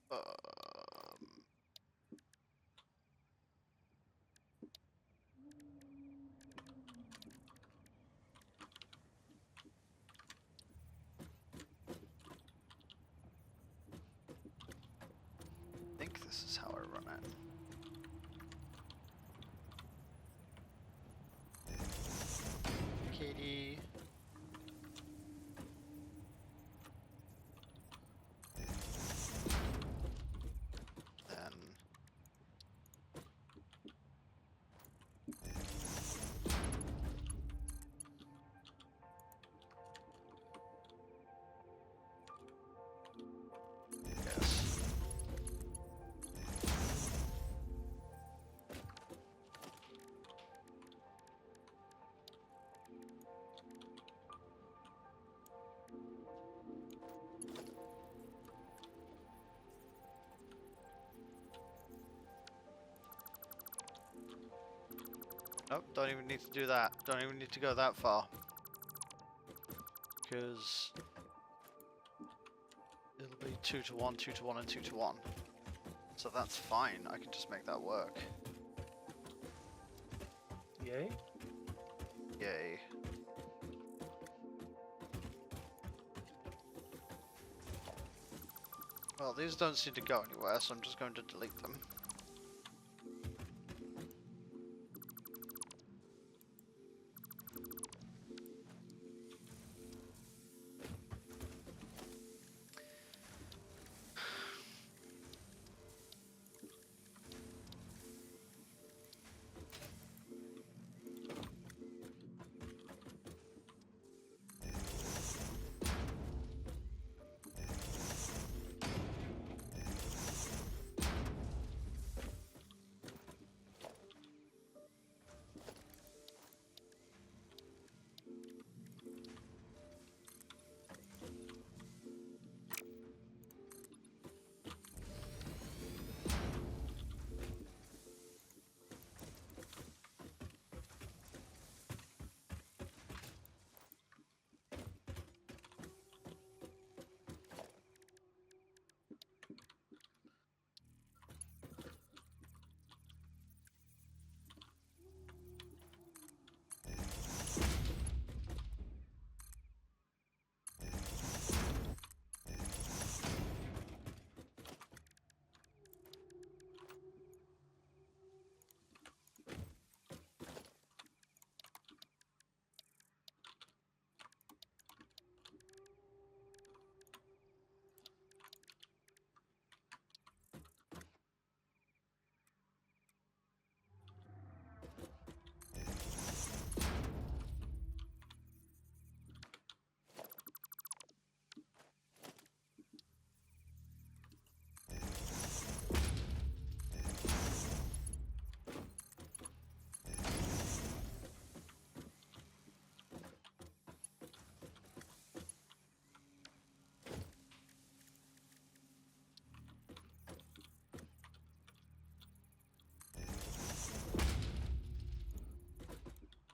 I think this is how I run it. Katie. Then yes. Nope, don't even need to do that. Don't even need to go that far. Because it'll be 2 to 1, 2 to 1, and 2 to 1. So that's fine. I can just make that work. Yay. Yay. Well, these don't seem to go anywhere, so I'm just going to delete them.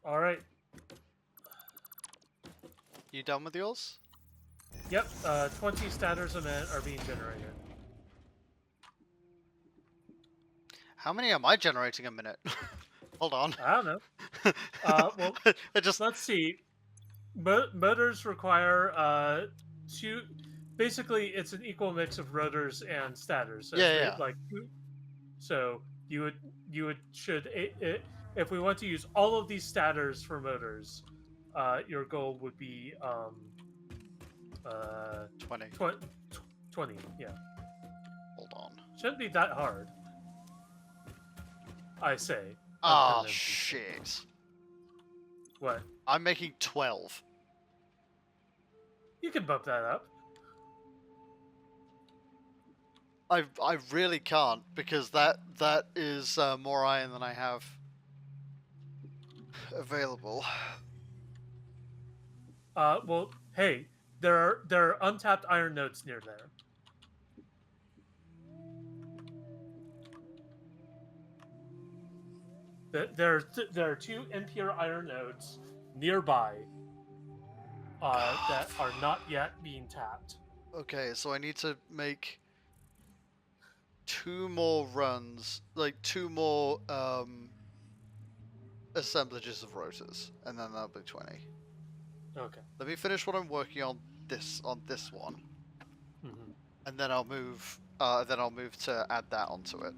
All right. You done with yours? Yep. 20 statters a minute are being generated. How many am I generating a minute? Hold on. I don't know. Well, I just let's see. Motors require two. Basically, it's an equal mix of rotors and statters. So yeah. like, so you should if we want to use all of these statters for motors, your goal would be 20. 20. Yeah, Hold on. shouldn't be that hard. I say. Ah, shit. What? I'm making 12. You can bump that up. I really can't, because that is more iron than I have available. Well, hey, there are untapped iron nodes near there. There are 2 impure iron nodes nearby that are not yet being tapped. Okay, so I need to make 2 more runs, like 2 more assemblages of rotors, and then that'll be 20. Okay. Let me finish what I'm working on this one, Hmm. and then I'll move. Then I'll move to add that onto it.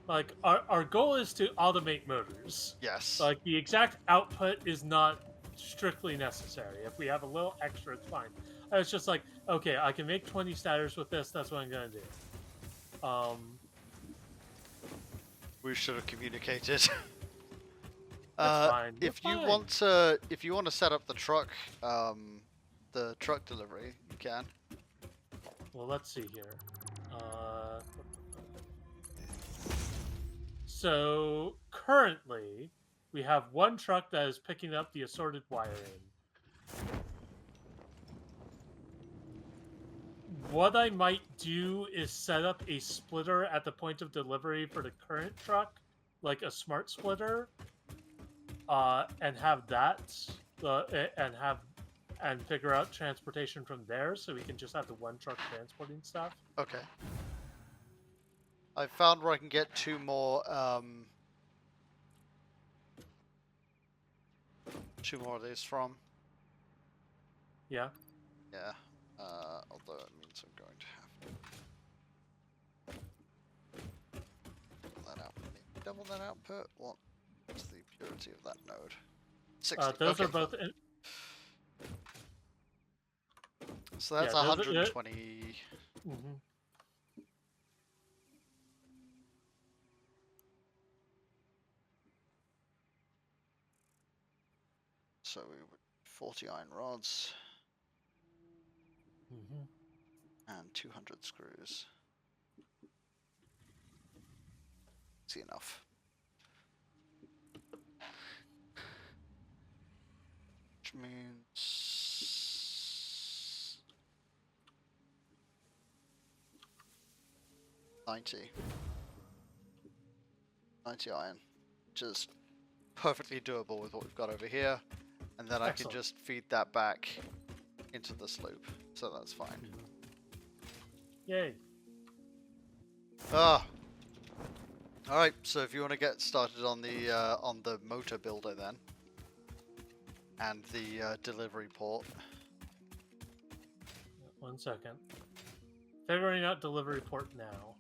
Like our goal is to automate motors. Yes, Like the exact output is not strictly necessary. If we have a little extra, it's fine. It's just like, okay, I can make 20 statters with this. That's what I'm gonna do. we should have communicated. That's fine. We're If you fine. want to set up the truck delivery, you can. Well, let's see here. Uh, so currently, we have one truck that is picking up the assorted wiring. What I might do is set up a splitter at the point of delivery for the current truck, like a smart splitter, and have that, and have and figure out transportation from there, so we can just have the one truck transporting stuff. Okay. I found where I can get 2 more of these from. Yeah. Yeah. Although it means I'm going to have to double that output. What's the purity of that node? 60. Those Okay. are both. So that's Yeah, those are. 120. Mhm. So we would 40 iron rods Mhm. and 200 screws. See enough. Which means 90 iron, which is perfectly doable with what we've got over here, and then I can Excellent. just feed that back into this loop, so that's fine. Yay. Ah, all right. So if you want to get started on the motor builder then, and the delivery port. 1 second. Figuring out delivery port now.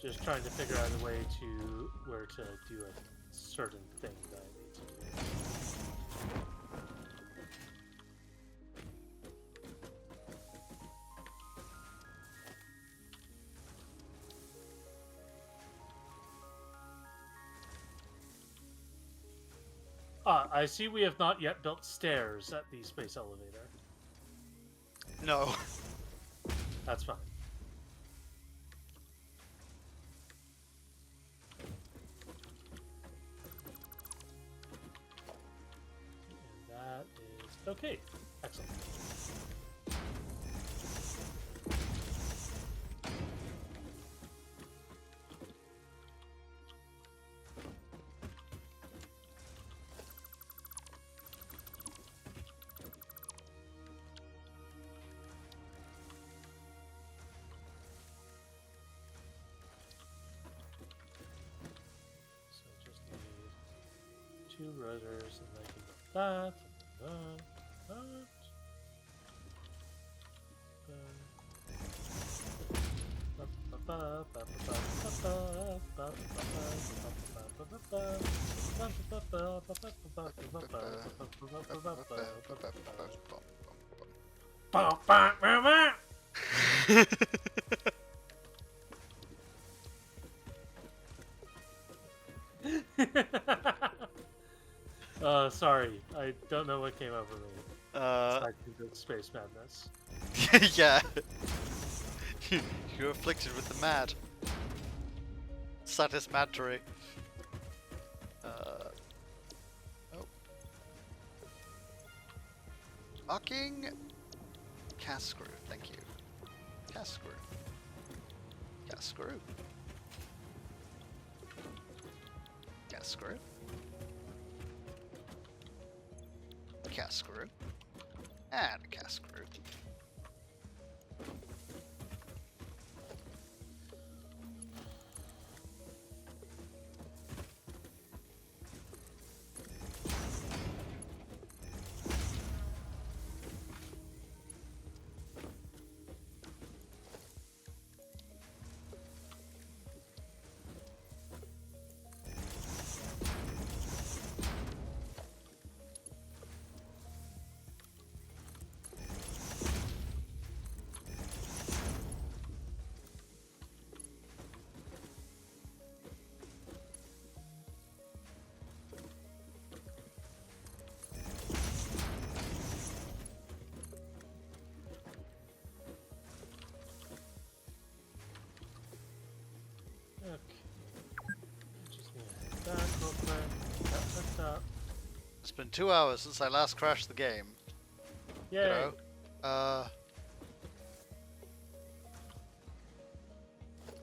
Just trying to figure out a way to where to do a certain thing that I need to do. I see we have not yet built stairs at the space elevator. No. That's fine. And that is okay. Excellent. So just need 2 rotors, and I can get that, and that. Sorry, I don't know what came over me. Side to space madness. Yeah. You're afflicted with the mad. Satisfactory. Oh. Fucking cast screw, thank you. Cast screw. Cast screw. Cast screw. Cast screw. And a cast screw. Okay. Just need to head back real quick. Up. It's been 2 hours since I last crashed the game. Yay! You know?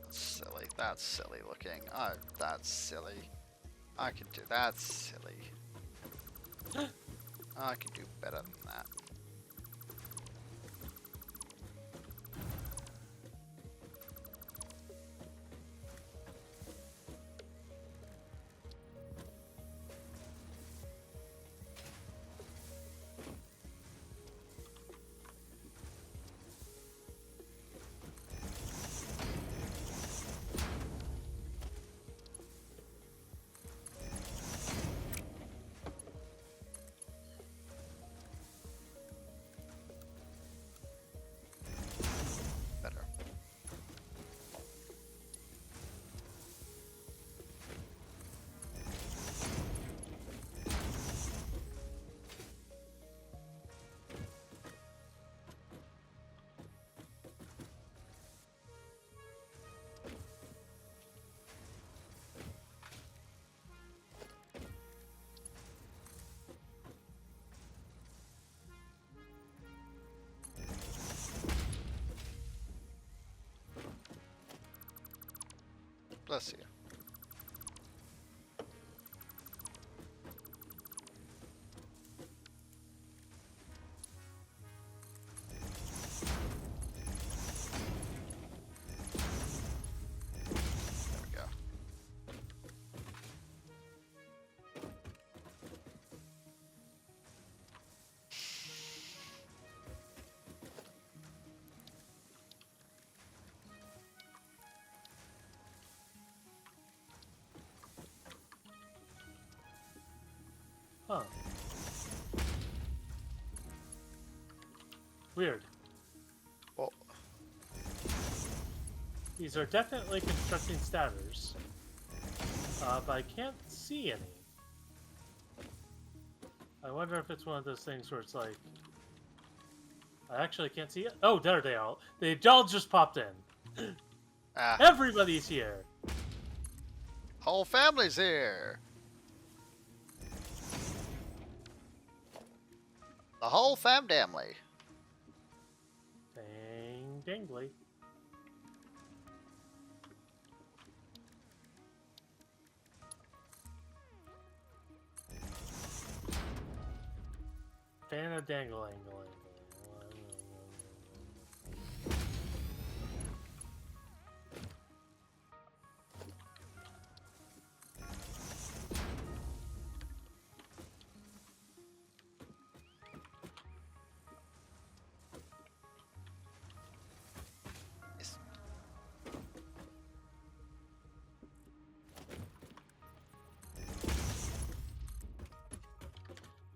Silly. That's silly looking. Oh, that's silly. I can do that's silly. I can do better than that. Better. Bless you. There we go. Huh. Weird. Well, These are definitely constructing statters. But I can't see any. I wonder if it's one of those things where it's like... I actually can't see it. Oh, there they are. They all just popped in. ah, Everybody's here. whole family's here. The whole family. Dang dangly. Fan of dangle angle. Yes.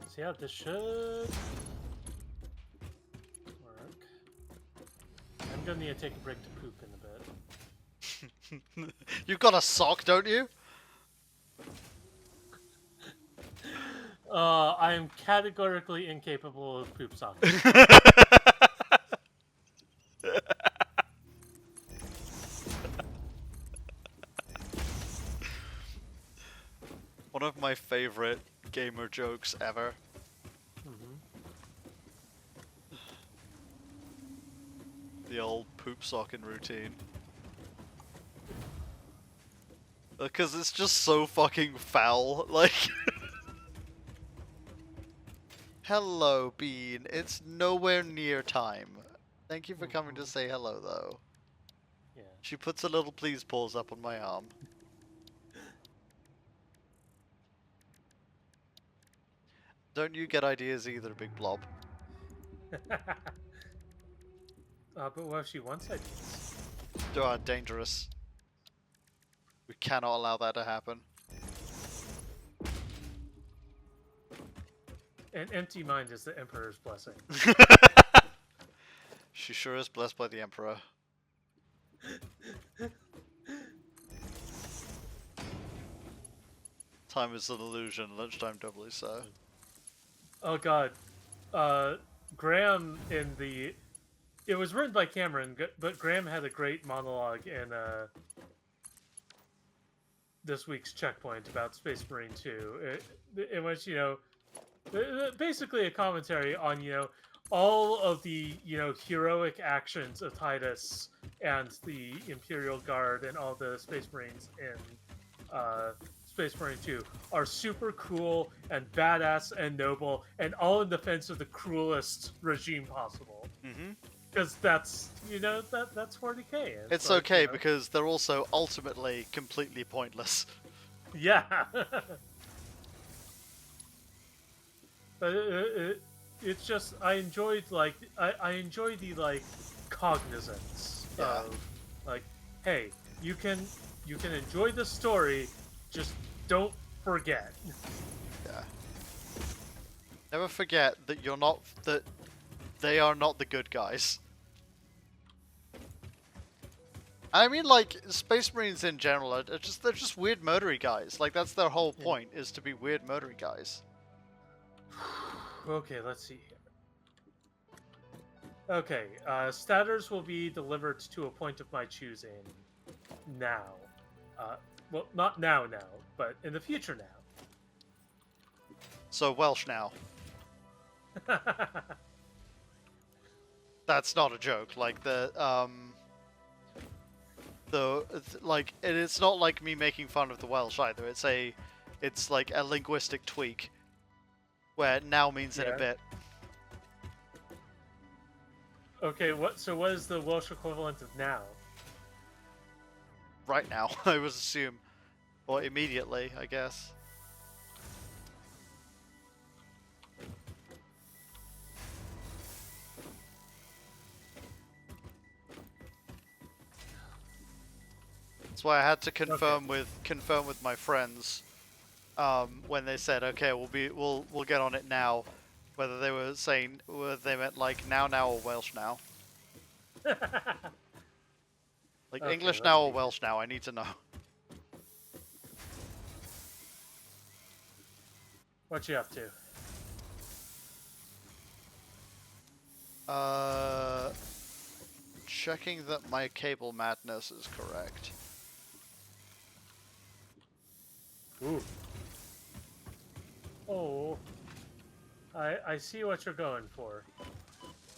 So yeah, this should work. I'm gonna need to take a break to poop in a bit. You've got a sock, don't you? I am categorically incapable of poop socking. One of my favorite gamer jokes ever. Hmm. The old poop socking routine. Because it's just so fucking foul. Like, hello, Bean. It's nowhere near time. Thank you for coming to say hello, though. Yeah. She puts a little please pause up on my arm. Don't you get ideas either, big blob? But what if she wants ideas? They are dangerous. We cannot allow that to happen. An empty mind is the Emperor's blessing. She sure is blessed by the Emperor. Time is an illusion, lunchtime doubly so. Oh god. Graham in the... It was written by Cameron, but Graham had a great monologue in this week's Checkpoint about Space Marine 2, in which, basically a commentary on, all of the, heroic actions of Titus and the Imperial Guard and all the Space Marines in Space Marine 2 are super cool and badass and noble and all in defense of the cruelest regime possible. Mm-hmm. Because that's, that's 40k. It's like, okay, because they're also ultimately completely pointless. Yeah. But it's just, I enjoyed, I enjoy the, cognizance of, hey, you can enjoy the story, just don't forget. Yeah. Never forget that that they are not the good guys. I mean, like, Space Marines in general they're just weird murdery guys. Like, that's their whole point, is to be weird murdery guys. Okay, let's see here. Okay, statters will be delivered to a point of my choosing now. Well, not now, but in the future now. So Welsh now. That's not a joke. Like, it's not like me making fun of the Welsh either. It's like a linguistic tweak where now means in a bit. Okay, what is the Welsh equivalent of now? Right now, I would assume, or immediately, I guess. That's why I had to confirm with my friends when they said, okay, we'll get on it now, whether they were saying whether they meant like now or Welsh now. Like okay, English now or Welsh now, I need to know. What you up to? Checking that my cable madness is correct. Ooh. Oh. I see what you're going for.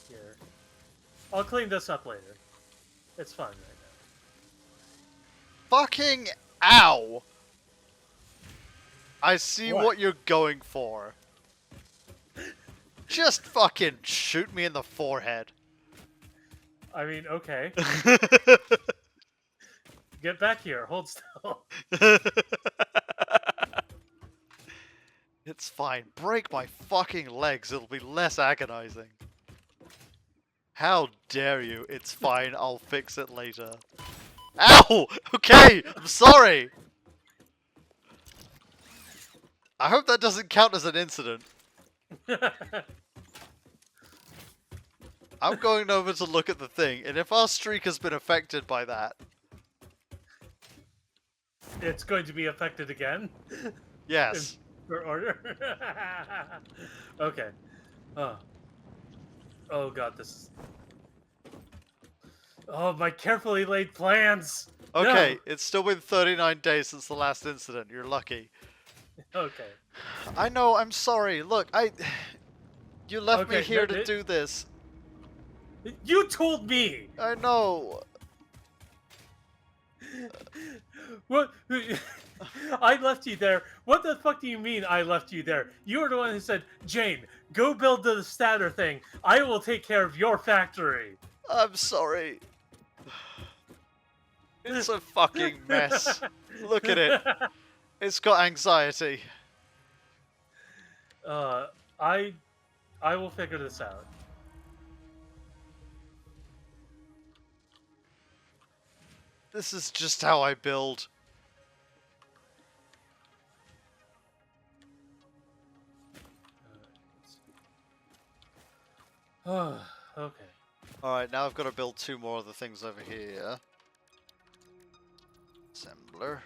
Here. I'll clean this up later. It's fine right now. Fucking ow! I see what you're going for. Just fucking shoot me in the forehead. I mean, okay. Get back here. Hold still. It's fine. Break my fucking legs. It'll be less agonizing. How dare you? It's fine. I'll fix it later. Ow! Okay! I'm sorry! I hope that doesn't count as an incident. I'm going over to look at the thing, and if our streak has been affected by that... It's going to be affected again? Yes. For order. Okay. Oh. Oh god, this is. Oh, my carefully laid plans. Okay, No. it's still been 39 days since the last incident. You're lucky. Okay. I know, I'm sorry. Look, you left me Okay. No, here to do this. you told me. I know. What? I left you there. What the fuck do you mean I left you there? You were the one who said, Jane, go build the statter thing. I will take care of your factory. I'm sorry. It's a fucking mess. Look at it. It's got anxiety. uh, I will figure this out. This is just how I build. Okay. Alright, now I've got to build 2 more of the things over here. Assembler.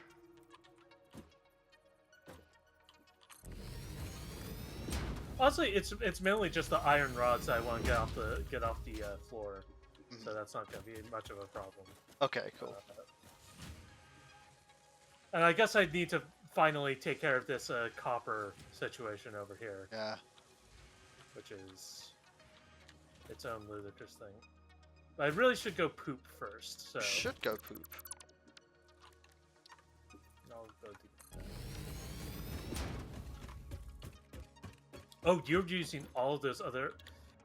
Honestly, it's mainly just the iron rods that I want to get off the floor, so that's not going to be much of a problem. Okay, cool. And I guess I need to finally take care of this copper situation over here. Yeah. Which is its own ludicrous thing. But I really should go poop first, so Should go poop. I'll go do that. Oh, you're using all of those other.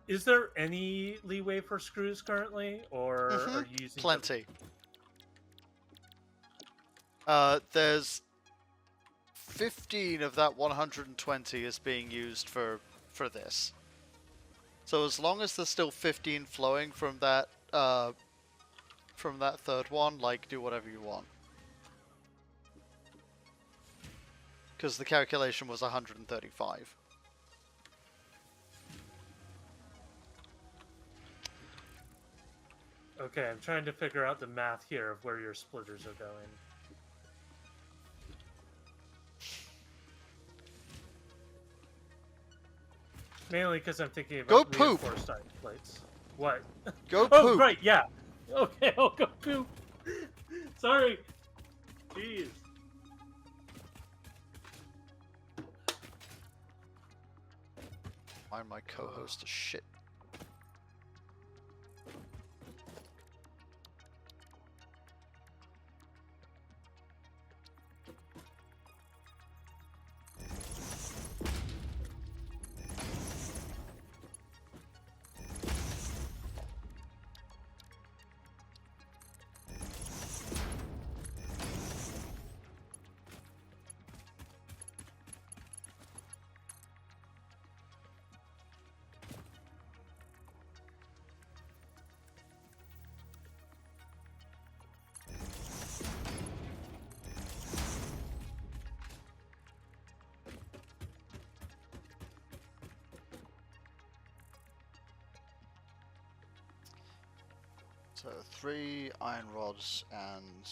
Is there any leeway for screws currently, or are you using plenty? There's 15 of that 120 is being used for this. So as long as there's still 15 flowing from that third one, like, do whatever you want. Because the calculation was 135. Okay, I'm trying to figure out the math here of where your splitters are going. Mainly because I'm thinking about Go poop! reinforced iron plates. What? Go Oh, poop! right, yeah. Okay, I'll go poop. Sorry. Jeez. Find my co-host a shit. So 3 iron rods and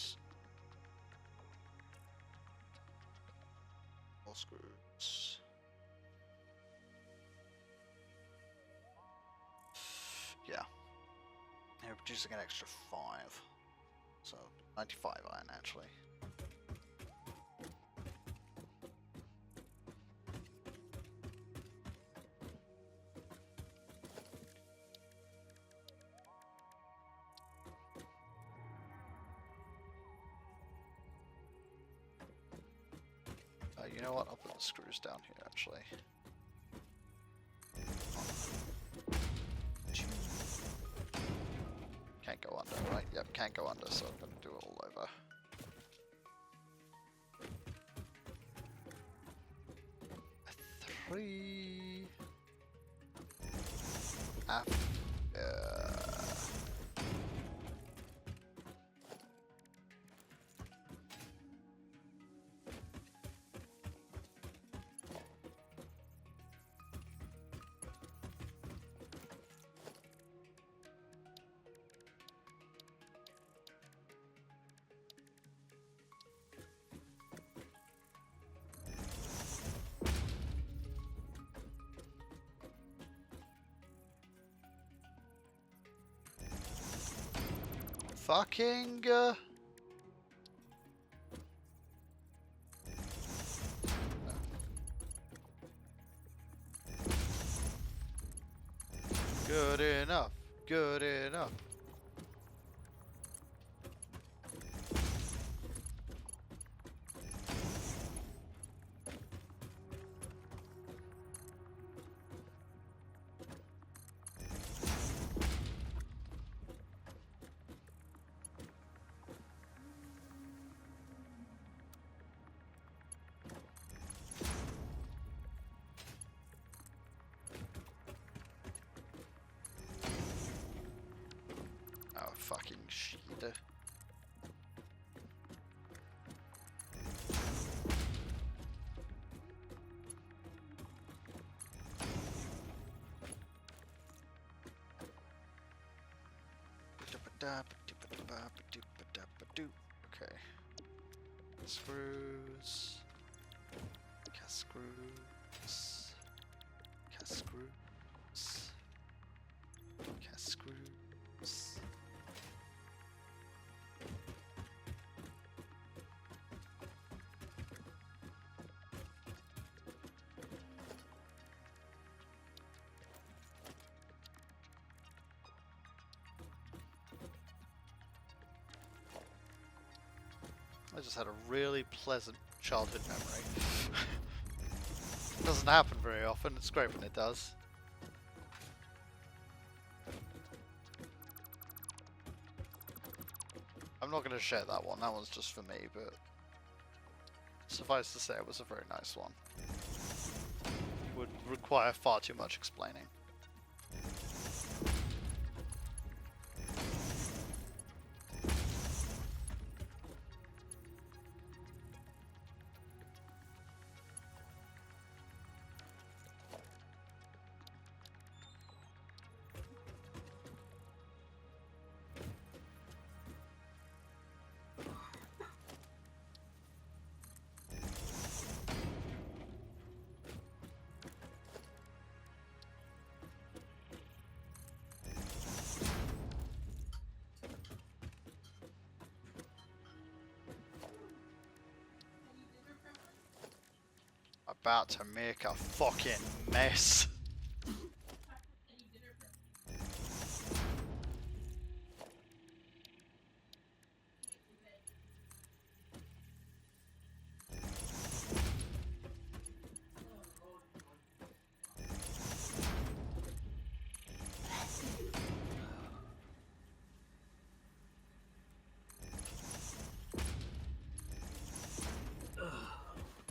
4 screws. Yeah. And we're producing an extra 5. So 95 iron actually. You know what? I'll put the screws down here, actually. Can't go under, right? Yep, can't go under, so I'm going to do it all over. A 3... fucking... Good enough. Good enough. Oh, fucking shit. Okay. Screws. Cast screws. Cast screws. Cast screws. I just had a really pleasant childhood memory. Doesn't happen very often, it's great when it does. I'm not going to share that one one's just for me, but suffice to say it was a very nice one. Would require far too much explaining. About to make a fucking mess.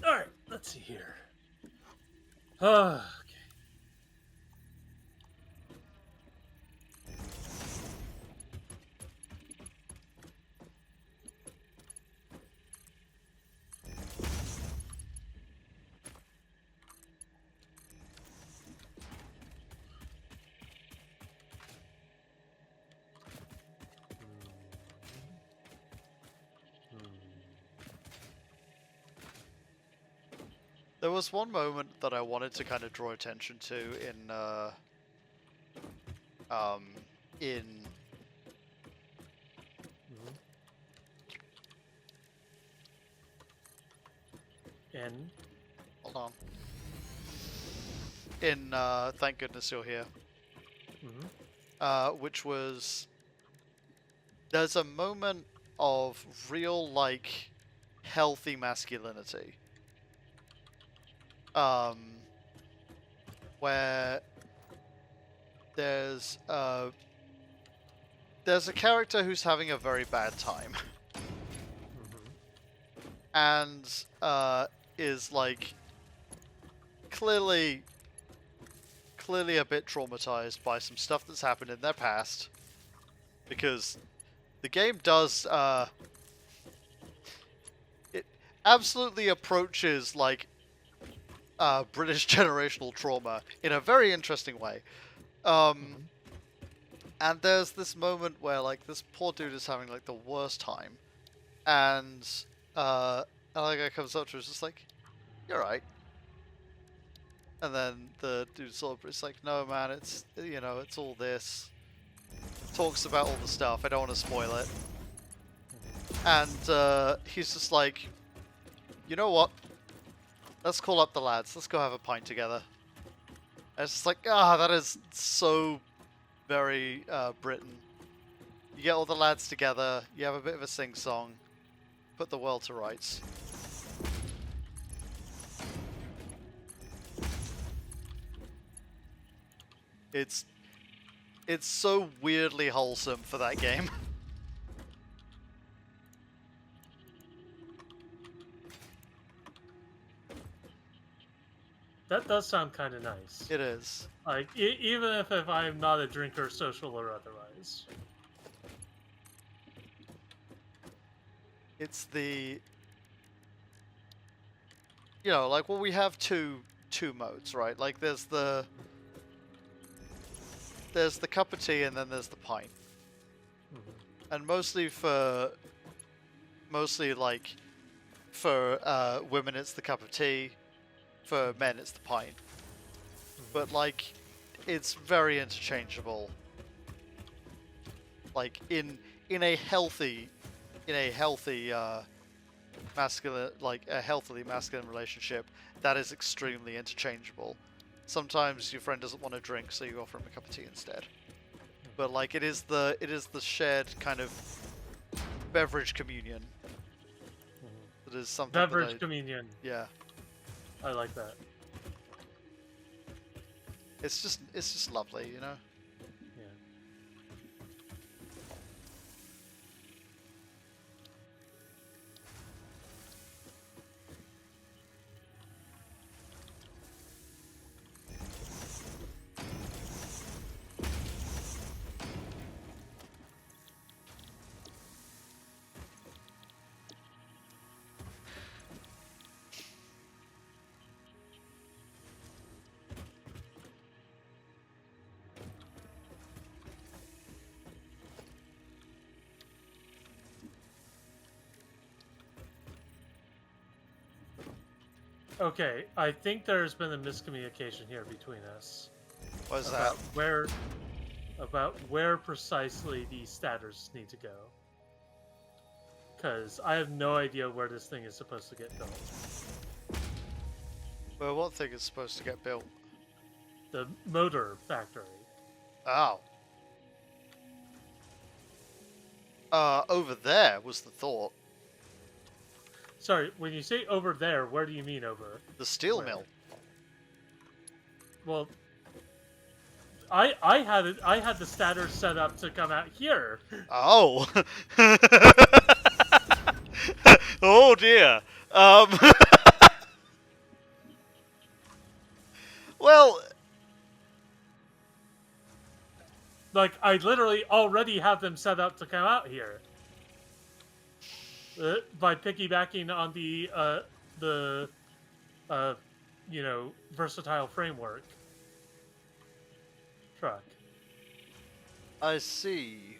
Alright, let's see here. Okay. There was one moment that I wanted to kind of draw attention to in And hold on. In Thank Goodness You're Here. Which was there's a moment of real like healthy masculinity. Where there's a character who's having a very bad time. And is like clearly a bit traumatized by some stuff that's happened in their past, because the game does it absolutely approaches like British generational trauma in a very interesting way. And there's this moment where like this poor dude is having like the worst time, and like guy comes up to her, it's just like, "You're right." And then the dude sort of is like, "No, man, it's, you know, it's all this." talks about all the stuff. I don't want to spoil it. And he's just like, you know what? Let's call up the lads. Let's go have a pint together. And it's just like, that is so very Britain. You get all the lads together, you have a bit of a sing-song, put the world to rights. It's so weirdly wholesome for that game. That does sound kind of nice. It is. Like, even if I'm not a drinker, social or otherwise. It's the... You know, like, well, we have two modes, right? Like, there's the cup of tea and then there's the pint. Mm-hmm. And mostly like, for women it's the cup of tea, for men it's the pint. Mm-hmm. But, like, it's very interchangeable. Like, in a healthy masculine, like a healthily masculine relationship, that is extremely interchangeable. Sometimes your friend doesn't want to drink, so you offer him a cup of tea instead. But like it is the shared kind of beverage communion. That is something. Beverage communion. Yeah. I like that. It's just lovely, you know. Yeah. Okay, I think there's been a miscommunication here between us. What is that? About where precisely these statters need to go. Because I have no idea where this thing is supposed to get built. Well, what thing is supposed to get built? The motor factory. Oh. Over there was the thought. Sorry, when you say over there, where do you mean over? The steel mill. Well, I had the statter set up to come out here. Oh. Oh dear. Well, Like, I literally already have them set up to come out here. By piggybacking on the versatile framework truck. I see.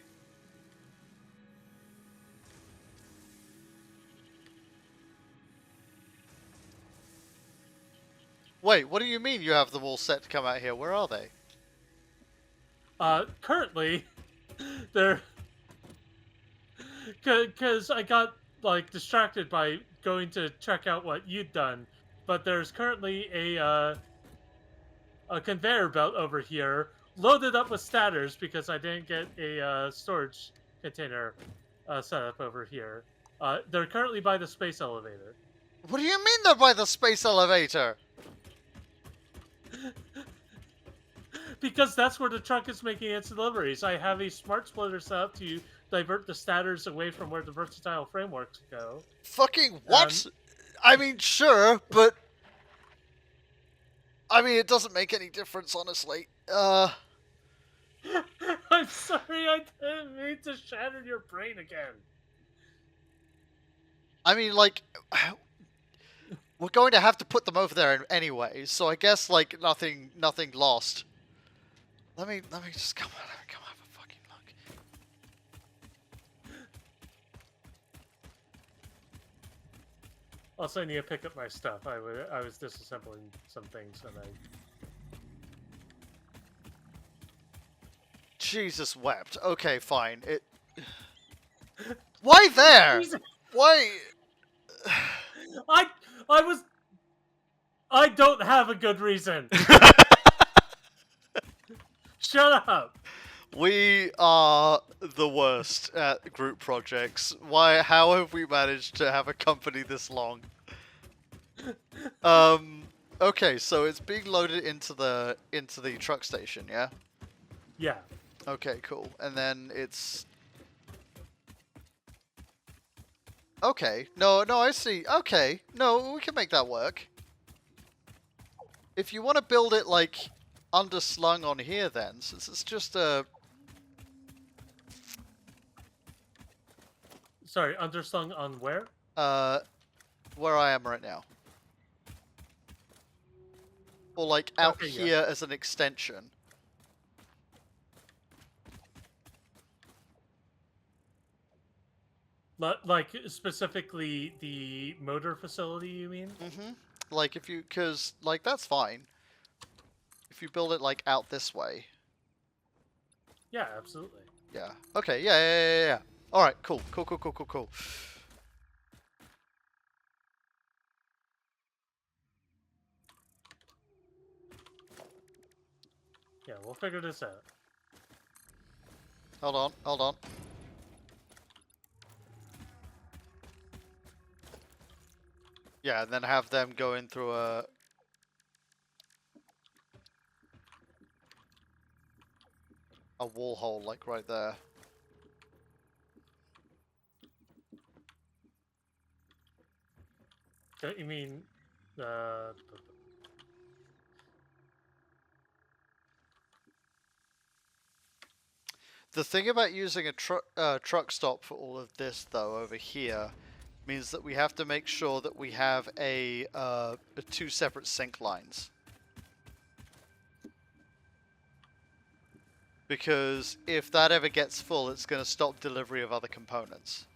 Wait, what do you mean you have them all set to come out here? Where are they? Currently, they're... Because I got, like, distracted by going to check out what you'd done. But there's currently a conveyor belt over here, loaded up with statters because I didn't get a storage container set up over here. They're currently by the space elevator. What do you mean they're by the space elevator? Because that's where the truck is making its deliveries. I have a smart splitter set up to divert the statters away from where the versatile frameworks go. Fucking what? I mean, sure, but... I mean, it doesn't make any difference, honestly. I'm sorry, I didn't mean to shatter your brain again. I mean, like... We're going to have to put them over there anyway, so I guess, like, nothing lost. Let me just come have a fucking look. Also, I need to pick up my stuff. I was disassembling some things, and I... Jesus wept. Okay, fine. Why there? Jesus, Why? I I was I don't have a good reason. Shut up. We are the worst at group projects. Why? How have we managed to have a company this long? Okay, so it's being loaded into the truck station, yeah? Yeah. Okay, cool. And then it's okay. No, I see. Okay. No, we can make that work. If you want to build it like underslung on here then, since it's just a Sorry, underslung on where? where I am right now. Or like out Okay, yeah. here as an extension. Like specifically the motor facility, you mean? Mm-hmm. Like if you, cause like that's fine. If you build it like out this way. Yeah, absolutely. Yeah. Okay, yeah. Alright, cool. Yeah, we'll figure this out. Hold on. Yeah, and then have them go in through a wall hole, like right there. Don't you mean uh The thing about using a truck stop for all of this, though, over here, means that we have to make sure that we have a two separate sync lines. Because if that ever gets full, it's going to stop delivery of other components.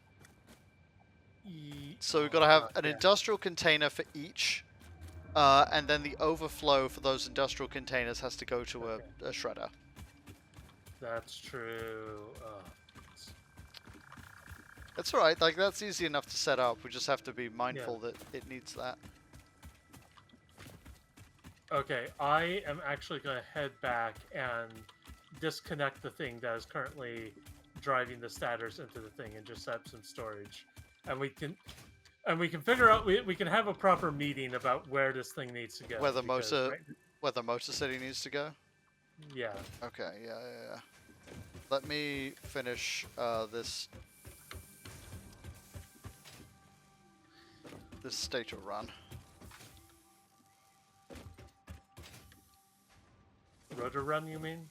So we've got to have an industrial container for each, and then the overflow for those industrial containers has to go to a shredder. That's true. That's alright, like that's easy enough to set up, we just have to be mindful that it needs that. Okay, I am actually going to head back and disconnect the thing that is currently driving the stators into the thing and just set up some storage. And we can figure out we can have a proper meeting about where this thing needs to go. Where the motor city needs to go? Yeah. Okay, yeah. Let me finish this stator run. Rotor run, you mean?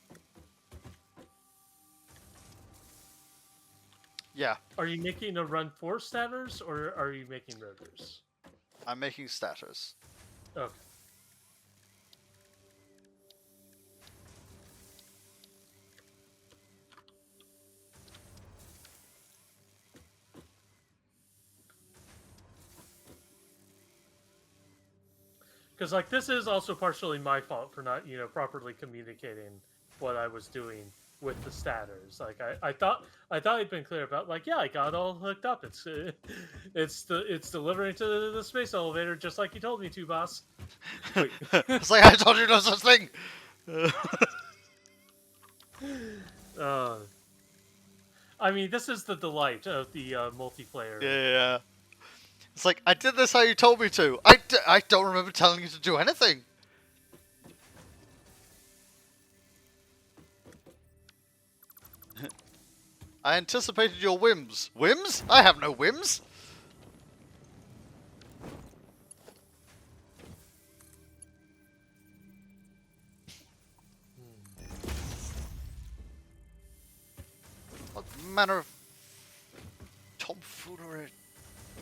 Yeah. Are you making a run for stators, or are you making rotors? I'm making stators. Okay. Because like this is also partially my fault for not properly communicating what I was doing with the stators. Like I thought I'd been clear about like I got all hooked up. It's delivering to the space elevator just like you told me to, boss. Wait. It's like I told you no such thing. I mean, this is the delight of the multiplayer. Yeah. It's like, I did this how you told me to. I don't remember telling you to do anything. I anticipated your whims. Whims? I have no whims. What manner of tomfoolery,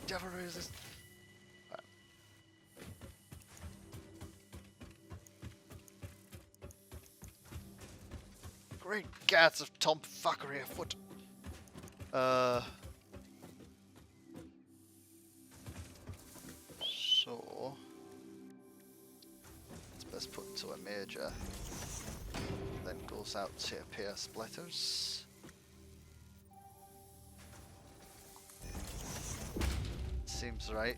devilry is this? Great gads of tomfuckery afoot. So let's Let's put to a major. Then goes out to appear splitters. Seems right.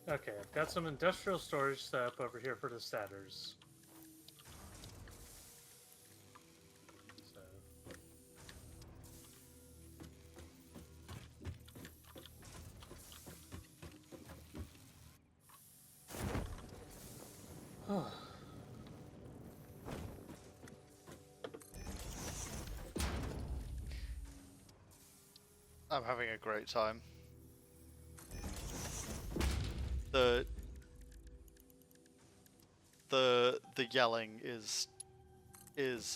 Okay, I've got some industrial storage set up over here for the statters. So. I'm having a great time. The yelling is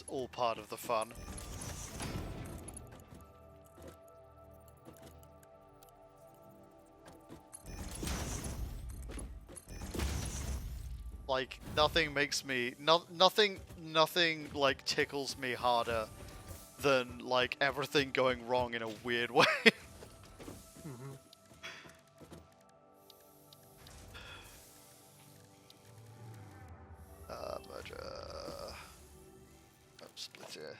all part of the fun. Like nothing makes me nothing like tickles me harder than like everything going wrong in a weird way. Mm-hmm. Merger. Oh, split here.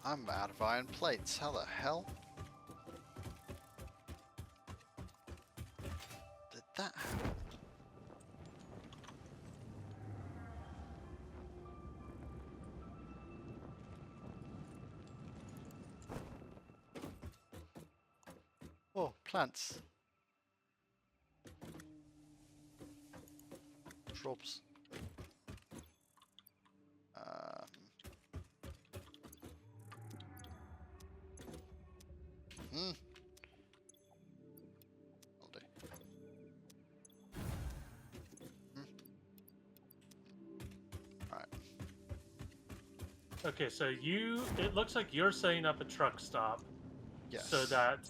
I'm out of iron plates. How the hell did that happen? Oh, plants. Shrubs. Hmm. Will do. Alright. Okay, so it looks like you're setting up a truck stop Yes. so that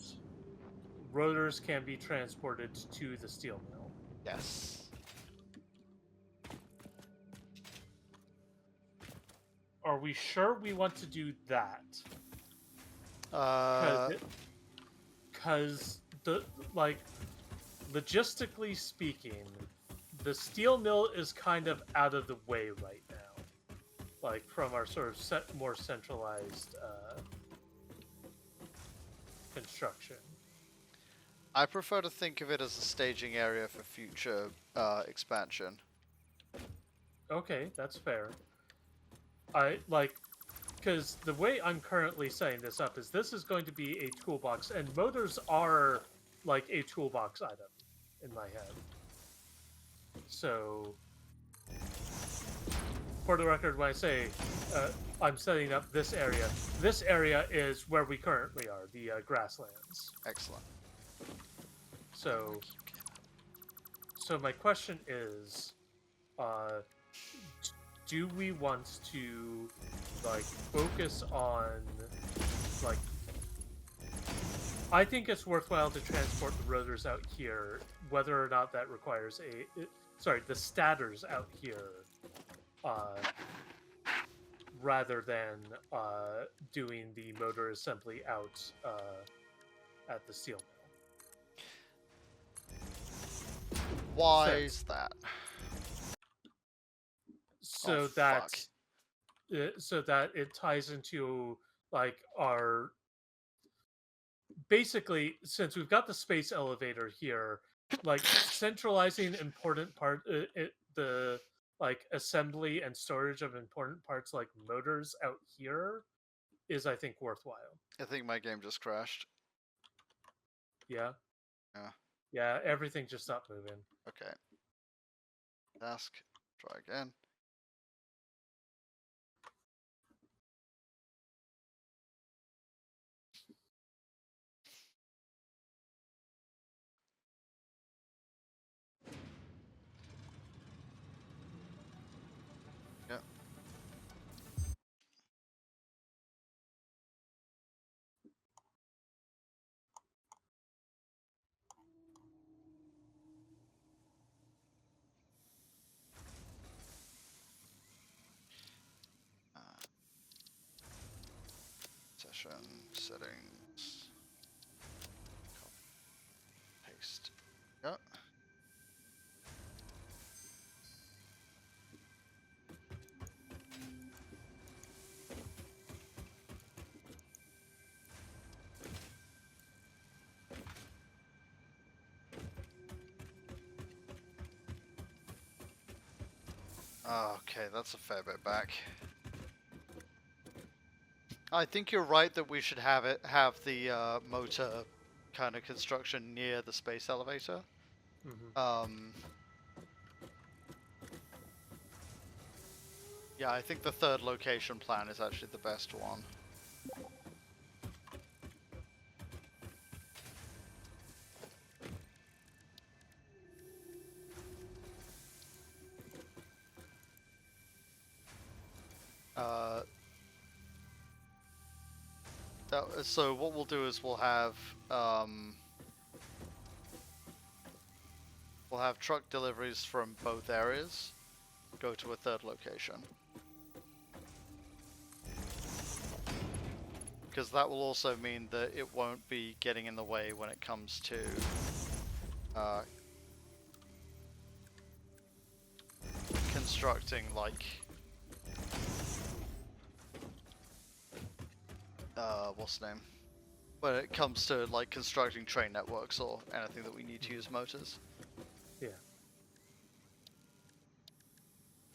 rotors can be transported to the steel mill. Yes. Are we sure we want to do that? Because logistically speaking, the steel mill is kind of out of the way right now. Like from our sort of more centralized construction. I prefer to think of it as a staging area for future expansion. Okay, that's fair. Because the way I'm currently setting this up is this is going to be a toolbox, and motors are like a toolbox item in my head. So, for the record, when I say I'm setting up this area is where we currently are, the grasslands. Excellent. So my question is, do we want to like focus on like? I think it's worthwhile to transport the rotors out here, whether or not that requires the statters out here uh, rather than doing the motor assembly out at the steel mill. Why is that? Oh So fuck. that it ties into like our basically, since we've got the space elevator here, like centralizing important the like assembly and storage of important parts like motors out here is, I think, worthwhile. I think my game just crashed. Yeah, Yeah. yeah, everything just stopped moving. Okay. Task. Try again. Yep. Uh, session settings. Paste. Yep. Okay, that's a fair bit back. I think you're right that we should have the motor kind of construction near the space elevator. Mm-hmm. Yeah, I think the third location plan is actually the best one. Uh, so what we'll do is we'll have truck deliveries from both areas. Go to a third location. Because that will also mean that it won't be getting in the way when it comes to constructing, like, what's the name? When it comes to, like, constructing train networks or anything that we need to use motors. Yeah.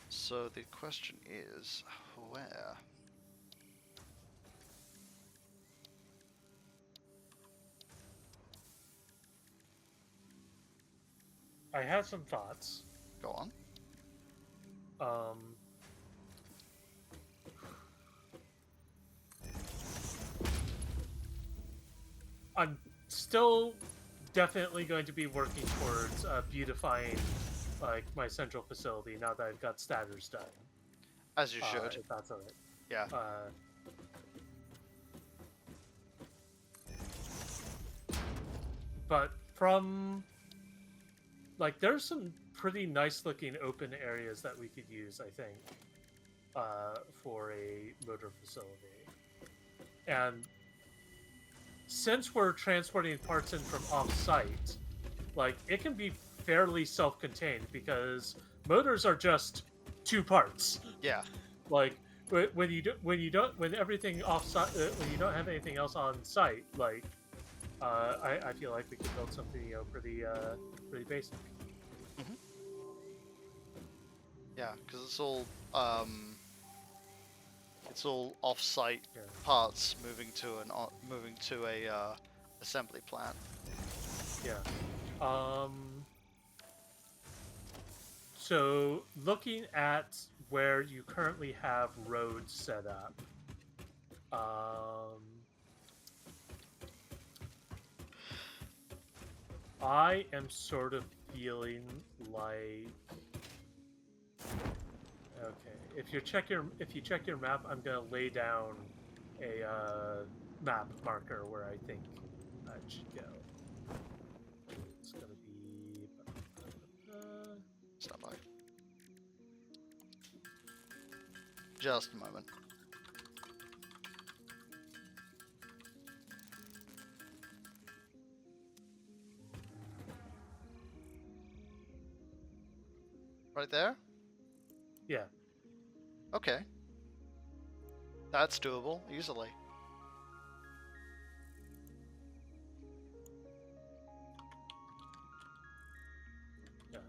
So the question is, where? I have some thoughts. Go on. Um, I'm still definitely going to be working towards beautifying like my central facility now that I've got statters done. As you should. If that's alright. Yeah. But from like, there's some pretty nice looking open areas that we could use, I think, for a motor facility. And since we're transporting parts in from off-site, like, it can be fairly self-contained because motors are just two parts. Yeah. Like, when when everything off-site, when you don't have anything else on site, like, I feel like we could build something, pretty basic. Mm-hmm. Yeah, because it's all off-site parts moving to a assembly plant. Yeah. So looking at where you currently have roads set up, I am sort of feeling like, okay, if you check your map, I'm gonna lay down a map marker where I think that should go. It's gonna be Stand by. Just a moment. Right there? Yeah. Okay. That's doable, easily. Yeah.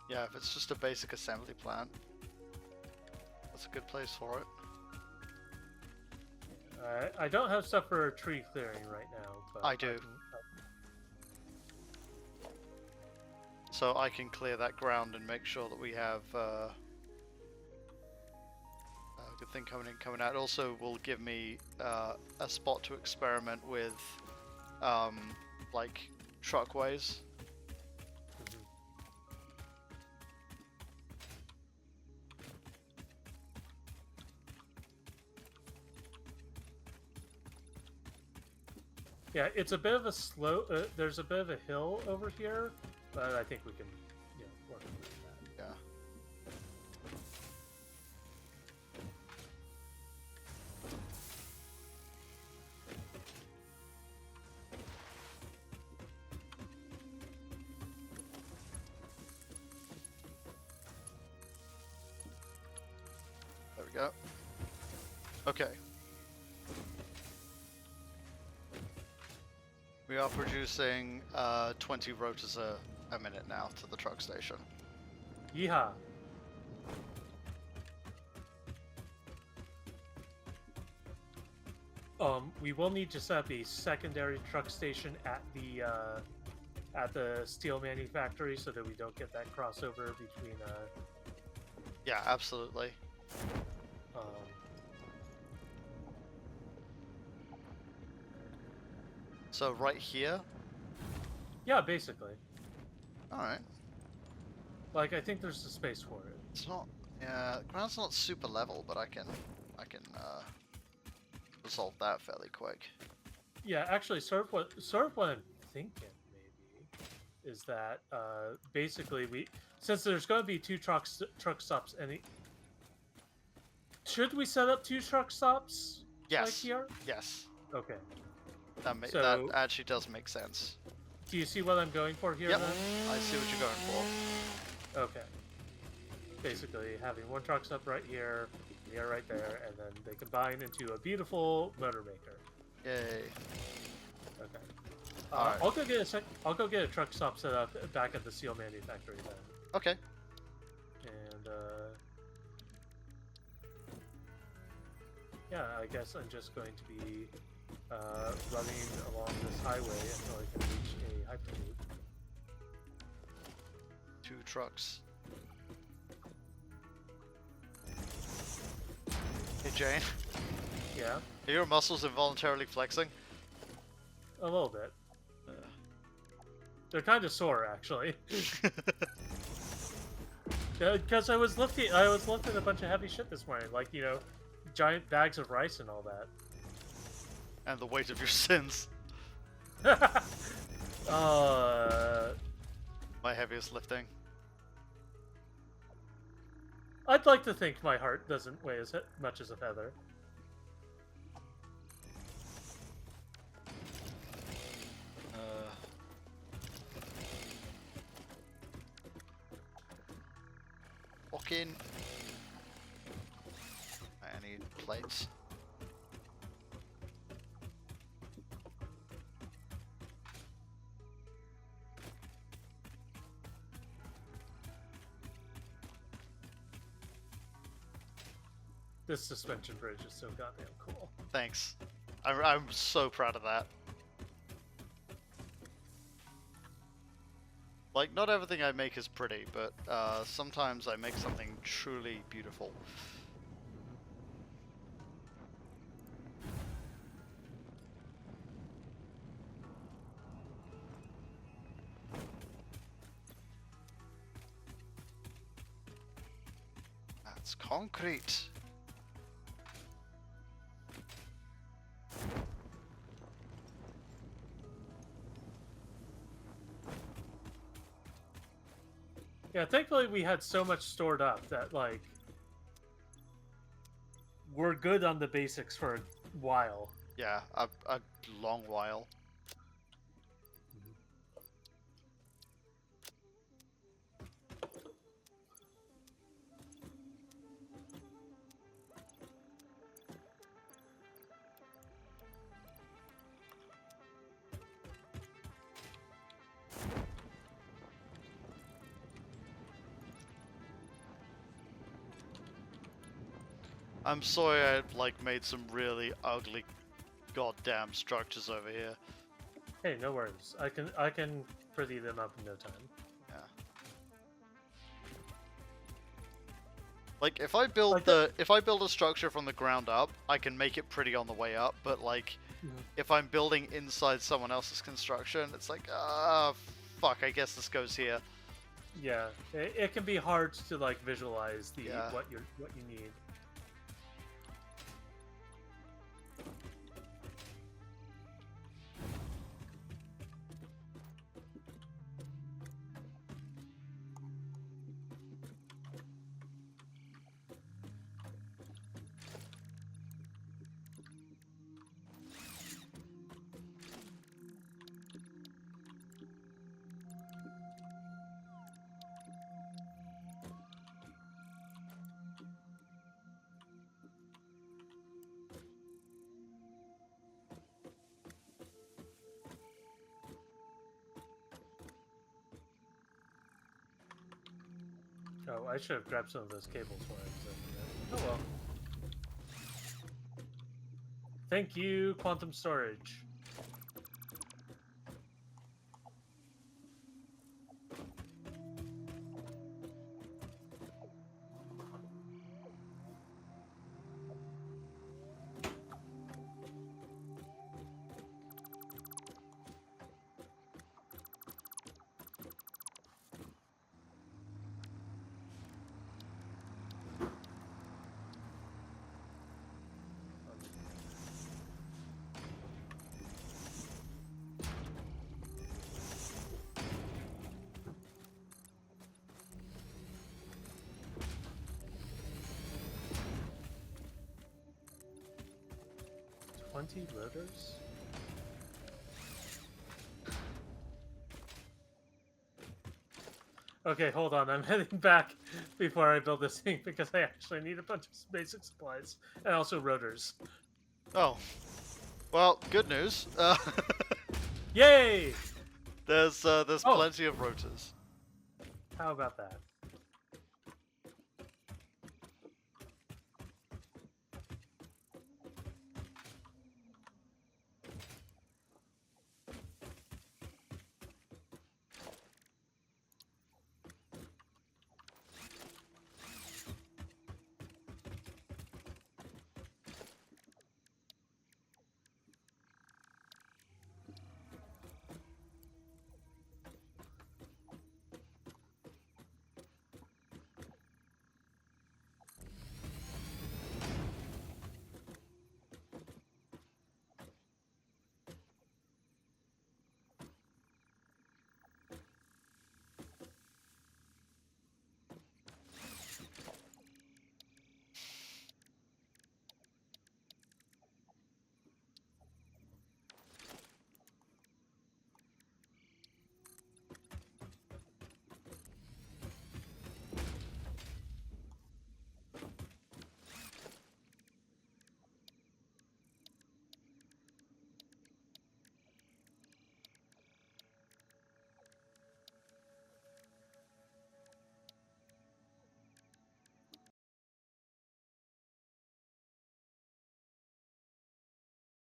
Yeah, if it's just a basic assembly plant, that's a good place for it. I don't have stuff for tree clearing right now, but I do. So I can clear that ground and make sure that we have a good thing coming out. It also will give me a spot to experiment with, like truckways. Yeah, it's a bit of a slow. There's a bit of a hill over here, but I think we can, work on that. Yeah. There we go. Okay. We are producing 20 rotors a minute now to the truck station. Yeehaw! We will need to set up a secondary truck station at the steel manufactory so that we don't get that crossover between. Yeah, absolutely. Um, So right here. yeah, basically. All right. Like I think there's a space for it. It's not. Yeah, the ground's not super level, but I can resolve that fairly quick. Yeah, actually, sort of what I'm thinking maybe is that basically since there's going to be two truck stops, should we set up two truck stops? Yes. Like here? Yes. Okay. That actually does make sense. Do you see what I'm going for here? Yep. Then? I see what you're going for. Okay. Basically, having one truck stop right here right there, and then they combine into a beautiful motor maker. Yay. Okay. Alright. I'll go get a truck stop set up back at the steel manufactory then. Okay. And yeah, I guess I'm just going to be running along this highway until I can reach a hyperloop. 2 trucks. Hey Jane, Yeah, are your muscles involuntarily flexing? a little bit. They're kind of sore actually. Because I was lifting a bunch of heavy shit this morning, like giant bags of rice and all that. And the weight of your sins. My heaviest lifting. I'd like to think my heart doesn't weigh as much as a feather. Fucking. I need plates. This suspension bridge is so goddamn cool. Thanks. I'm so proud of that. Like, not everything I make is pretty, but sometimes I make something truly beautiful. That's concrete. Yeah, thankfully we had so much stored up that like we're good on the basics for a while. Yeah, a long while. I'm sorry I like made some really ugly goddamn structures over here. Hey, no worries. I can pretty them up in no time. Yeah. Like if I build Like if I build a structure from the ground up, I can make it pretty on the way up, but like if I'm building inside someone else's construction, it's like fuck, I guess this goes here. Yeah, it can be hard to like visualize the Yeah. what you need. Oh, I should have grabbed some of those cables when I was over there. Oh well. Thank you, quantum storage. Rotors? Okay, hold on. I'm heading back before I build this thing because I actually need a bunch of basic supplies and also rotors. Oh. Well, good news. Yay! There's plenty of rotors. How about that?